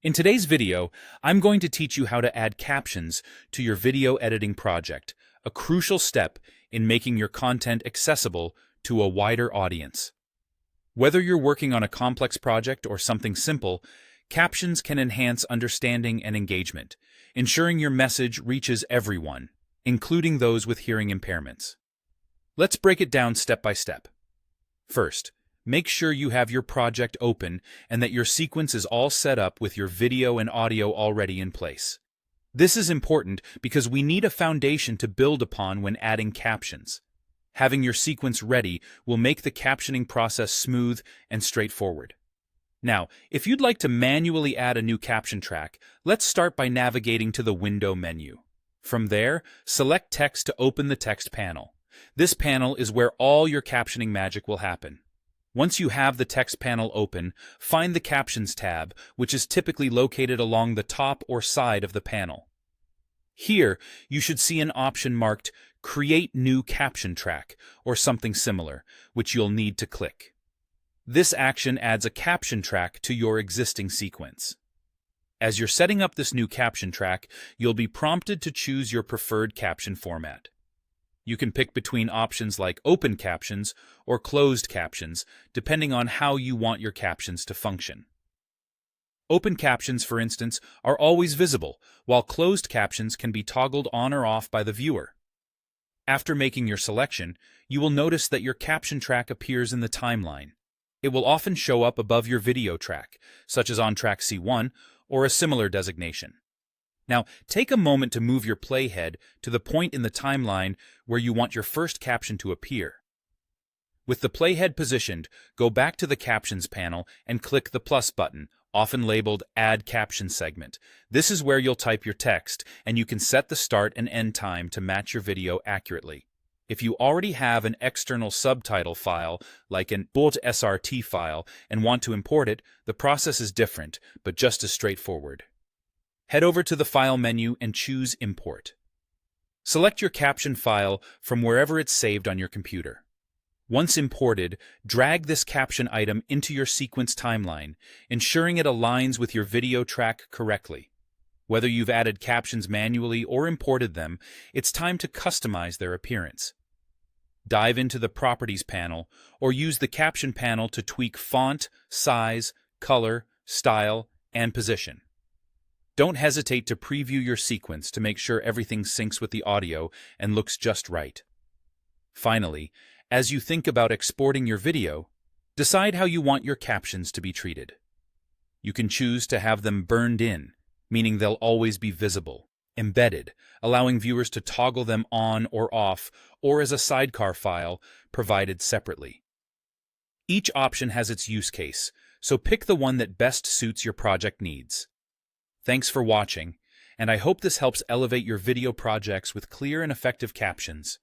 In today's video, I'm going to teach you how to add captions to your video editing project, a crucial step in making your content accessible to a wider audience. Whether you're working on a complex project or something simple, captions can enhance understanding and engagement, ensuring your message reaches everyone, including those with hearing impairments. Let's break it down step by step. First, make sure you have your project open and that your sequence is all set up with your video and audio already in place. This is important because we need a foundation to build upon when adding captions. Having your sequence ready will make the captioning process smooth and straightforward. Now, if you'd like to manually add a new caption track, let's start by navigating to the Window menu. From there, select Text to open the text panel. This panel is where all your captioning magic will happen. Once you have the text panel open, find the Captions tab, which is typically located along the top or side of the panel. Here, you should see an option marked Create New Caption Track, or something similar, which you'll need to click. This action adds a caption track to your existing sequence. As you're setting up this new caption track, you'll be prompted to choose your preferred caption format. You can pick between options like open captions or closed captions, depending on how you want your captions to function. Open captions, for instance, are always visible, while closed captions can be toggled on or off by the viewer. After making your selection, you will notice that your caption track appears in the timeline. It will often show up above your video track, such as on track C1 or a similar designation. Now, take a moment to move your playhead to the point in the timeline where you want your first caption to appear. With the playhead positioned, go back to the Captions panel and click the plus button, often labeled Add Captions segment. This is where you'll type your text, and you can set the start and end time to match your video accurately. If you already have an external subtitle file, like an .srt file, and want to import it, the process is different, but just as straightforward. Head over to the File menu and choose Import. Select your caption file from wherever it's saved on your computer. Once imported, drag this caption item into your sequence timeline, ensuring it aligns with your video track correctly. Whether you've added captions manually or imported them, it's time to customize their appearance. Dive into the Properties panel or use the Caption panel to tweak font, size, color, style, and position. Don't hesitate to preview your sequence to make sure everything syncs with the audio and looks just right. Finally, as you think about exporting your video, decide how you want your captions to be treated. You can choose to have them burned in, meaning they'll always be visible, embedded, allowing viewers to toggle them on or off, or as a sidecar file provided separately. Each option has its use case, so pick the one that best suits your project needs. Thanks for watching, and I hope this helps elevate your video projects with clear and effective captions.